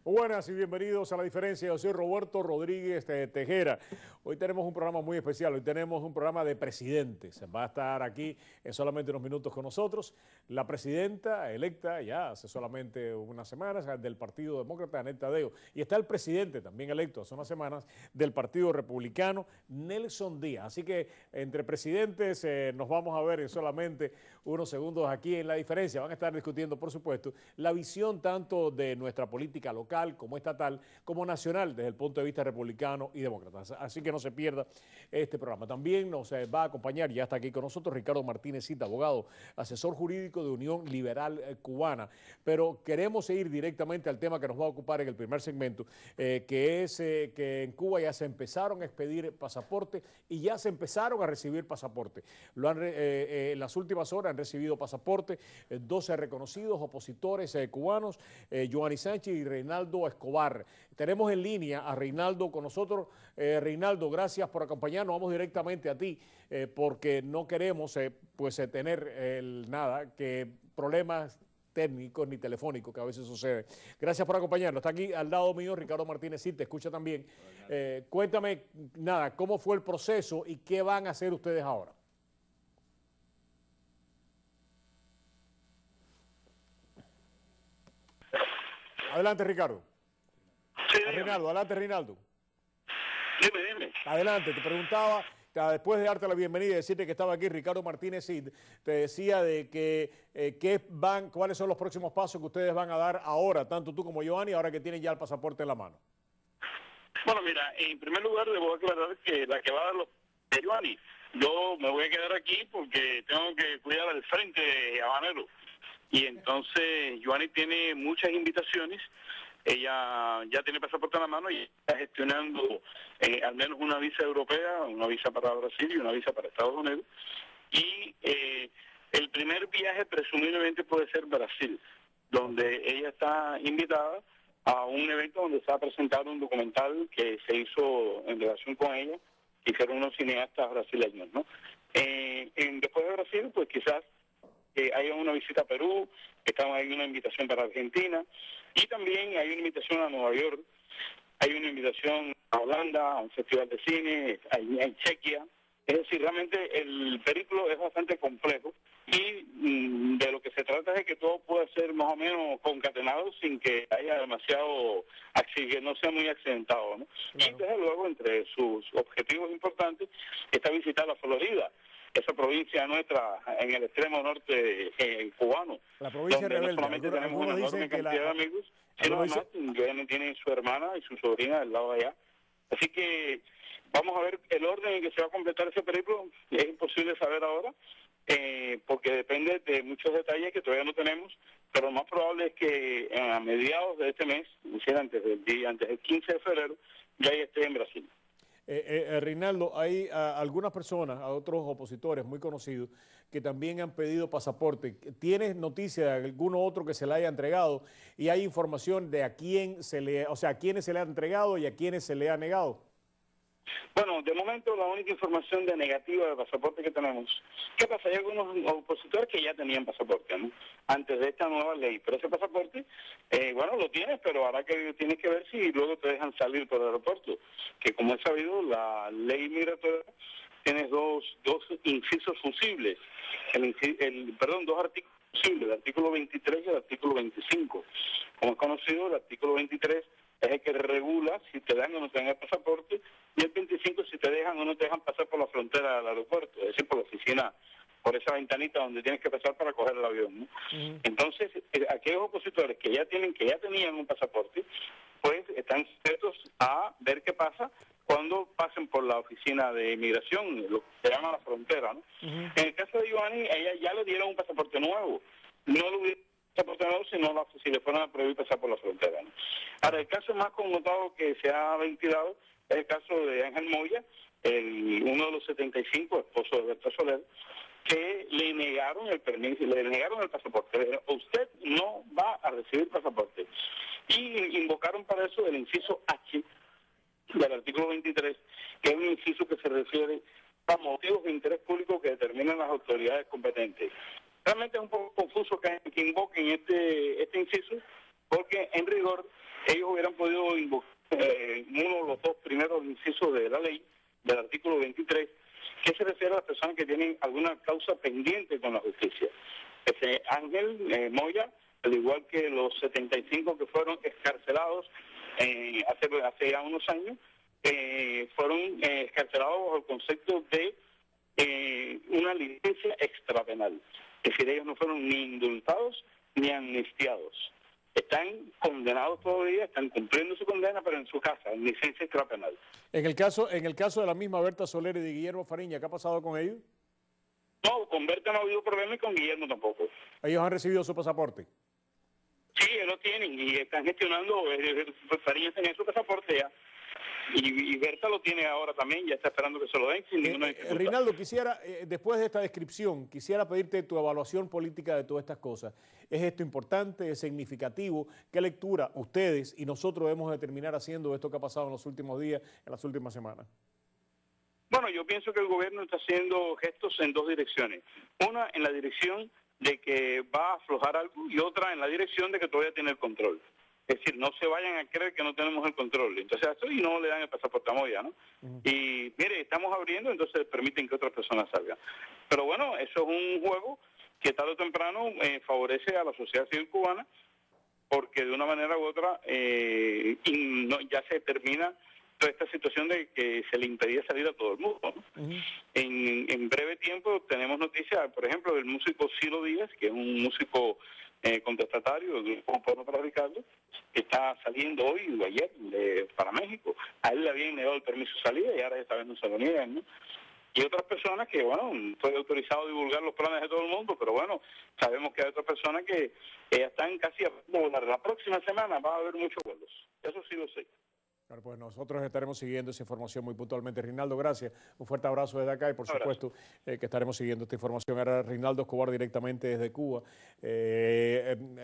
Muy buenas y bienvenidos a La Diferencia. Yo soy Roberto Rodríguez Tejera. Hoy tenemos un programa muy especial, hoy tenemos un programa de presidentes. Va a estar aquí en solamente unos minutos con nosotros la presidenta electa ya hace solamente unas semanas del Partido Demócrata, Anet Tadeo. Y está el presidente también electo hace unas semanas del Partido Republicano, Nelson Díaz. Así que entre presidentes nos vamos a ver en solamente unos segundos aquí en La Diferencia. Van a estar discutiendo, por supuesto, la visión tanto de nuestra política local como estatal, como nacional desde el punto de vista republicano y demócrata. Así que no se pierda este programa. También nos va a acompañar, ya está aquí con nosotros, Ricardo Martínez Cita, abogado, asesor jurídico de Unión Liberal Cubana. Pero queremos ir directamente al tema que nos va a ocupar en el primer segmento, que es que en Cuba ya se empezaron a expedir pasaportes y ya se empezaron a recibir pasaportes. En las últimas horas han recibido pasaportes 12 reconocidos opositores cubanos, Joanny Sánchez y Reinaldo Escobar. Tenemos en línea a Reinaldo con nosotros. Reinaldo, gracias por acompañarnos. Vamos directamente a ti porque no queremos tener nada que problemas técnicos ni telefónicos que a veces sucede. Gracias por acompañarnos. Está aquí al lado mío Ricardo Martínez, sí, te escucha también. Cuéntame, cómo fue el proceso y qué van a hacer ustedes ahora. Adelante, Ricardo. Sí, Reinaldo, adelante, Reinaldo. Dime. Adelante, te preguntaba, después de darte la bienvenida y decirte que estaba aquí Ricardo Martínez Cid, te decía de que cuáles son los próximos pasos que ustedes van a dar ahora, tanto tú como Joanny, ahora que tienen ya el pasaporte en la mano. Bueno, mira, en primer lugar le voy a aclarar que la que va a dar los de Joanny, yo me voy a quedar aquí porque tengo que cuidar al frente de Habanero. Y entonces Joanny tiene muchas invitaciones. Ella ya tiene pasaporte en la mano y está gestionando al menos una visa europea, una visa para Brasil y una visa para Estados Unidos. Y el primer viaje presumiblemente puede ser Brasil, donde ella está invitada a un evento donde se va a presentar un documental que se hizo en relación con ella, que hicieron unos cineastas brasileños, ¿no? Después de Brasil, pues quizás haya una visita a Perú, hay una invitación para Argentina, y también hay una invitación a Nueva York, hay una invitación a Holanda, a un festival de cine, en Chequia. Es decir, realmente el periplo es bastante complejo y de lo que se trata es de que todo pueda ser más o menos concatenado sin que haya demasiado, que no sea muy accidentado, ¿no? Claro. Y desde luego entre sus objetivos importantes está visitar la Florida, esa provincia nuestra en el extremo norte cubano, la provincia donde rebelde. No solamente tenemos una enorme cantidad de amigos, sino además tiene su hermana y su sobrina del lado de allá. Así que vamos a ver el orden en que se va a completar ese periplo. Es imposible saber ahora, porque depende de muchos detalles que todavía no tenemos, pero lo más probable es que a mediados de este mes, antes del 15 de febrero, ya esté en Brasil. Reinaldo, hay algunas personas, a otros opositores muy conocidos, que también han pedido pasaporte. ¿Tienes noticia de alguno otro que se le haya entregado? Y hay información de a quiénes se le ha entregado y a quiénes se le ha negado. Bueno, de momento la única información de negativa de pasaporte que tenemos. ¿Qué pasa? Hay algunos opositores que ya tenían pasaporte, ¿no? Antes de esta nueva ley. Pero ese pasaporte, lo tienes, pero ahora que tienes que ver si luego te dejan salir por el aeropuerto. Que como he sabido, la ley migratoria tiene dos incisos fusibles. Dos artículos fusibles, el artículo 23 y el artículo 25. Como es conocido, el artículo 23 es el que regula si te dan o no te dan el pasaporte, y el 25 si te dejan o no te dejan pasar por la frontera del aeropuerto, es decir, por la oficina, por esa ventanita donde tienes que pasar para coger el avión, ¿no? Entonces, aquellos opositores que ya tenían un pasaporte, pues están sujetos a ver qué pasa cuando pasen por la oficina de inmigración, lo que se llama la frontera, ¿no? En el caso de Joanny, ella ya le dieron un pasaporte nuevo, no lo hubiera si le fueron a prohibir pasar por la frontera, ¿no? Ahora, el caso más connotado que se ha ventilado es el caso de Ángel Moya, uno de los 75, esposo de Berta Soler, que le negaron el permiso, le negaron el pasaporte. Usted no va a recibir pasaporte. Y invocaron para eso el inciso H del artículo 23, que es un inciso que se refiere a motivos de interés público que determinan las autoridades competentes. Realmente es un poco confuso que invoquen este inciso, porque en rigor ellos hubieran podido invocar uno de los dos primeros incisos de la ley, del artículo 23, que se refiere a las personas que tienen alguna causa pendiente con la justicia. Ese Ángel Moya, al igual que los 75 que fueron excarcelados hace ya unos años, fueron excarcelados bajo el concepto de una licencia extrapenal. Es decir, ellos no fueron ni indultados ni amnistiados. Están condenados todavía, están cumpliendo su condena, pero en su casa, en licencia extrapenal. En el caso de la misma Berta Soler y de Guillermo Fariña, ¿qué ha pasado con ellos? No, con Berta no ha habido problema y con Guillermo tampoco. ¿Ellos han recibido su pasaporte? Sí, ellos lo tienen y están gestionando, Fariña tiene su pasaporte ya. Y Berta lo tiene ahora también, ya está esperando que se lo den sin ninguna dificultad. Reinaldo, quisiera, después de esta descripción, quisiera pedirte tu evaluación política de todas estas cosas. ¿Es esto importante? ¿Es significativo? ¿Qué lectura ustedes y nosotros debemos de terminar haciendo de esto que ha pasado en los últimos días, en las últimas semanas? Bueno, yo pienso que el gobierno está haciendo gestos en dos direcciones. Una en la dirección de que va a aflojar algo y otra en la dirección de que todavía tiene el control. Es decir, no se vayan a creer que no tenemos el control. Entonces, a esto y no le dan el pasaporte a Moya, ¿no? Y, mire, estamos abriendo, entonces permiten que otras personas salgan. Pero bueno, eso es un juego que tarde o temprano favorece a la sociedad civil cubana, porque de una manera u otra ya se termina toda esta situación de que se le impedía salir a todo el mundo, ¿no? En breve tiempo tenemos noticias, por ejemplo, del músico Ciro Díaz, que es un músico contestatario del grupo Pueblo para Ricardo, que está saliendo hoy o ayer para México. A él le habían negado el permiso de salida y ahora esta vez no se lo niegan, ¿no? Y otras personas que, bueno, estoy autorizado a divulgar los planes de todo el mundo, pero bueno, sabemos que hay otras personas que están casi a volar. La próxima semana va a haber muchos vuelos. Eso sí lo sé. Claro, pues nosotros estaremos siguiendo esa información muy puntualmente. Reinaldo, gracias. Un fuerte abrazo desde acá y por supuesto que estaremos siguiendo esta información. Ahora Reinaldo Escobar directamente desde Cuba.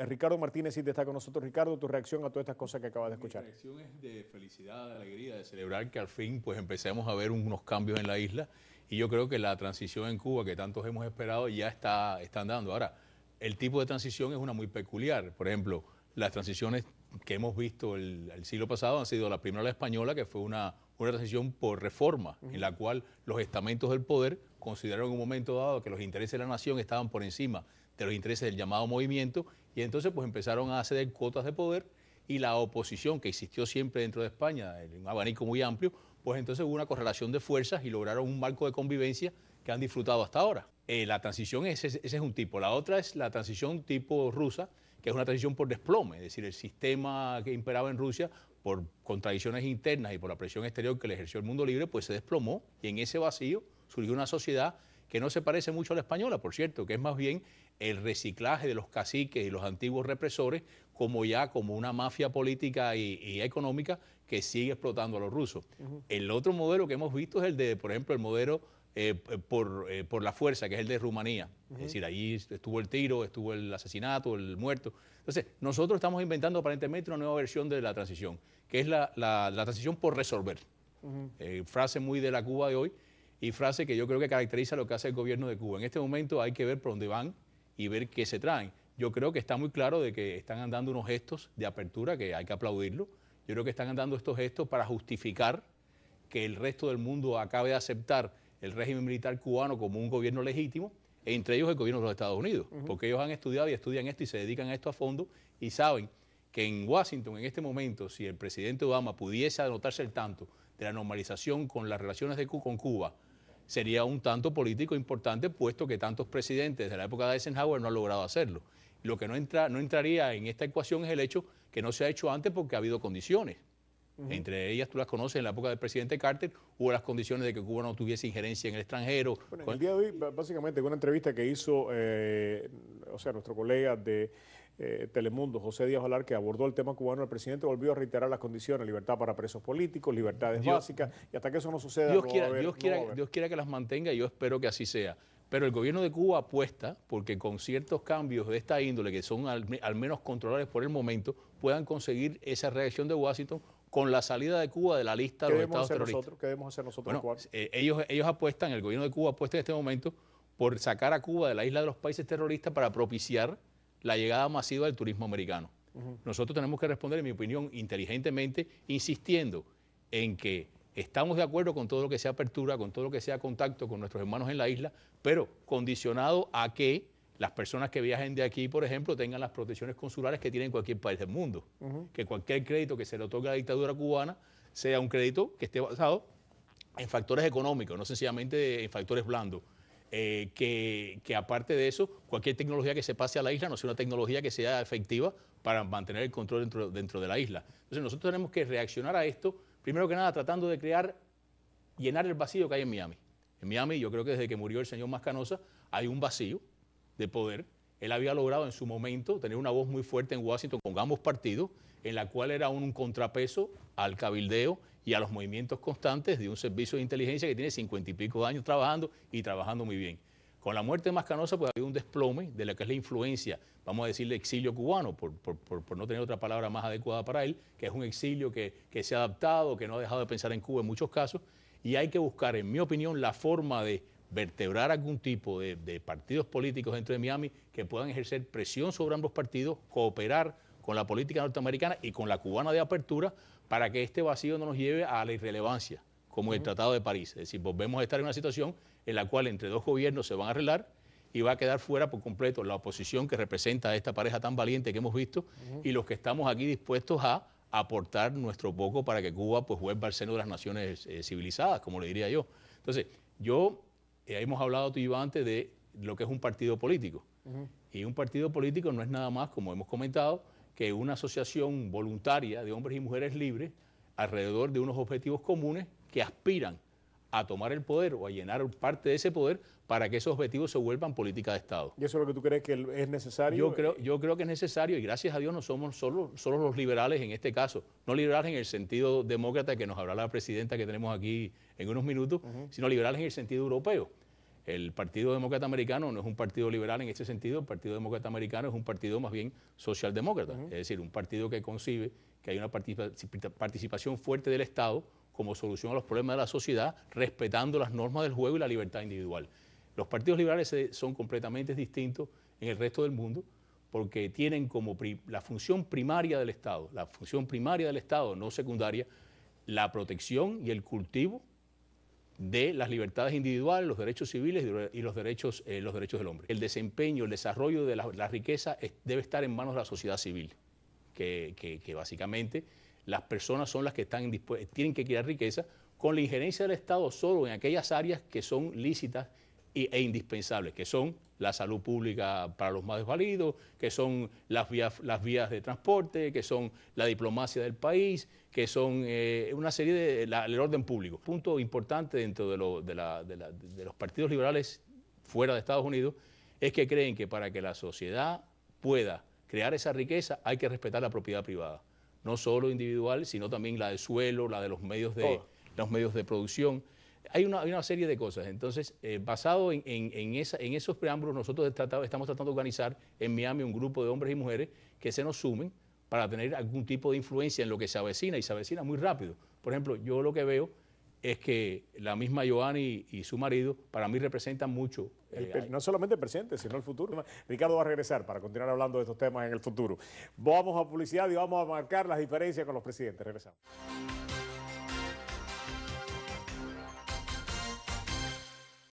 Ricardo Martínez sí está con nosotros. Ricardo, tu reacción a todas estas cosas que acabas de escuchar. Mi reacción es de felicidad, de alegría, de celebrar que al fin pues empecemos a ver unos cambios en la isla y yo creo que la transición en Cuba que tantos hemos esperado ya están dando. Ahora, el tipo de transición es una muy peculiar. Por ejemplo, las transiciones que hemos visto el siglo pasado han sido la primera, la española, que fue una transición por reforma, en la cual los estamentos del poder consideraron en un momento dado que los intereses de la nación estaban por encima de los intereses del llamado movimiento y entonces pues empezaron a ceder cuotas de poder y la oposición que existió siempre dentro de España, un abanico muy amplio, pues entonces hubo una correlación de fuerzas y lograron un marco de convivencia que han disfrutado hasta ahora. La transición, ese es un tipo. La otra es la transición tipo rusa, que es una transición por desplome, es decir, el sistema que imperaba en Rusia, por contradicciones internas y por la presión exterior que le ejerció el mundo libre, pues se desplomó y en ese vacío surgió una sociedad que no se parece mucho a la española, por cierto, que es más bien el reciclaje de los caciques y los antiguos represores como una mafia política y económica que sigue explotando a los rusos. El otro modelo que hemos visto es el de, por ejemplo, el modelo por la fuerza, que es el de Rumanía. Es decir, allí estuvo el tiro, estuvo el asesinato, el muerto. Entonces, nosotros estamos inventando aparentemente una nueva versión de la transición, que es la transición por resolver. Frase muy de la Cuba de hoy y frase que yo creo que caracteriza lo que hace el gobierno de Cuba. En este momento hay que ver por dónde van y ver qué se traen. Yo creo que está muy claro de que están andando unos gestos de apertura que hay que aplaudirlo. Yo creo que están andando estos gestos para justificar que el resto del mundo acabe de aceptar el régimen militar cubano como un gobierno legítimo, entre ellos el gobierno de los Estados Unidos, porque ellos han estudiado y estudian esto y se dedican a esto a fondo y saben que en Washington en este momento, si el presidente Obama pudiese anotarse el tanto de la normalización con las relaciones con Cuba, sería un tanto político importante, puesto que tantos presidentes de la época de Eisenhower no han logrado hacerlo. Lo que no entraría en esta ecuación es el hecho que no se ha hecho antes porque ha habido condiciones. Entre ellas, tú las conoces, en la época del presidente Carter hubo las condiciones de que Cuba no tuviese injerencia en el extranjero. Bueno, el día de hoy, básicamente, en una entrevista que hizo nuestro colega de Telemundo, José Díaz Valar, que abordó el tema cubano, el presidente volvió a reiterar las condiciones: libertad para presos políticos, libertades básicas, y hasta que eso no suceda, Dios quiera que las mantenga y yo espero que así sea. Pero el gobierno de Cuba apuesta porque con ciertos cambios de esta índole, que son al menos controlables por el momento, puedan conseguir esa reacción de Washington con la salida de Cuba de la lista de los estados terroristas. ¿Qué debemos hacer nosotros? Bueno, ellos apuestan, el gobierno de Cuba apuesta en este momento por sacar a Cuba de la isla de los países terroristas para propiciar la llegada masiva del turismo americano. Nosotros tenemos que responder, en mi opinión, inteligentemente, insistiendo en que estamos de acuerdo con todo lo que sea apertura, con todo lo que sea contacto con nuestros hermanos en la isla, pero condicionado a que las personas que viajen de aquí, por ejemplo, tengan las protecciones consulares que tienen cualquier país del mundo. Que cualquier crédito que se le otorgue a la dictadura cubana sea un crédito que esté basado en factores económicos, no sencillamente en factores blandos. Que aparte de eso, cualquier tecnología que se pase a la isla no sea una tecnología que sea efectiva para mantener el control dentro de la isla. Entonces nosotros tenemos que reaccionar a esto, primero que nada tratando de llenar el vacío que hay en Miami. En Miami yo creo que desde que murió el señor Mascanosa hay un vacío de poder. Él había logrado en su momento tener una voz muy fuerte en Washington con ambos partidos, en la cual era un contrapeso al cabildeo y a los movimientos constantes de un servicio de inteligencia que tiene 50 y pico de años trabajando y trabajando muy bien. Con la muerte de Mascanosa pues ha habido un desplome de lo que es la influencia, vamos a decirle exilio cubano, por no tener otra palabra más adecuada para él, que es un exilio que se ha adaptado, que no ha dejado de pensar en Cuba en muchos casos, y hay que buscar, en mi opinión, la forma de vertebrar algún tipo de partidos políticos dentro de Miami que puedan ejercer presión sobre ambos partidos, cooperar con la política norteamericana y con la cubana de apertura para que este vacío no nos lleve a la irrelevancia, como el Tratado de París. Es decir, volvemos a estar en una situación en la cual entre dos gobiernos se van a arreglar y va a quedar fuera por completo la oposición que representa a esta pareja tan valiente que hemos visto y los que estamos aquí dispuestos a aportar nuestro poco para que Cuba pues vuelva al seno de las naciones civilizadas, como le diría yo. Entonces, hemos hablado tú y yo antes de lo que es un partido político. Y un partido político no es nada más, como hemos comentado, que una asociación voluntaria de hombres y mujeres libres alrededor de unos objetivos comunes que aspiran a tomar el poder o a llenar parte de ese poder para que esos objetivos se vuelvan política de Estado. ¿Y eso es lo que tú crees que es necesario? Yo creo que es necesario y gracias a Dios no somos solo los liberales en este caso, no liberales en el sentido demócrata que nos hablará la presidenta que tenemos aquí en unos minutos, sino liberales en el sentido europeo. El Partido Demócrata Americano no es un partido liberal en este sentido, el Partido Demócrata Americano es un partido más bien socialdemócrata, es decir, un partido que concibe que hay una participación fuerte del Estado como solución a los problemas de la sociedad, respetando las normas del juego y la libertad individual. Los partidos liberales son completamente distintos en el resto del mundo porque tienen como la función primaria del Estado, no secundaria, la protección y el cultivo de las libertades individuales, los derechos civiles y los derechos del hombre. El desempeño, el desarrollo de la riqueza debe estar en manos de la sociedad civil, que básicamente las personas son las que tienen que crear riqueza con la injerencia del Estado solo en aquellas áreas que son lícitas e indispensables, que son la salud pública para los más desvalidos, que son las vías de transporte, que son la diplomacia del país, que son una serie el orden público. Punto importante dentro de los partidos liberales fuera de Estados Unidos es que creen que para que la sociedad pueda crear esa riqueza hay que respetar la propiedad privada, no solo individual, sino también la del suelo, la de los medios de producción. Hay una serie de cosas. Entonces, basado en esos preámbulos, nosotros estamos tratando de organizar en Miami un grupo de hombres y mujeres que se nos sumen para tener algún tipo de influencia en lo que se avecina, y se avecina muy rápido. Por ejemplo, yo lo que veo es que la misma Joanny y su marido, para mí representan mucho. No solamente el presente, sino el futuro. Ricardo va a regresar para continuar hablando de estos temas en el futuro. Vamos a publicidad y vamos a marcar las diferencias con los presidentes. Regresamos.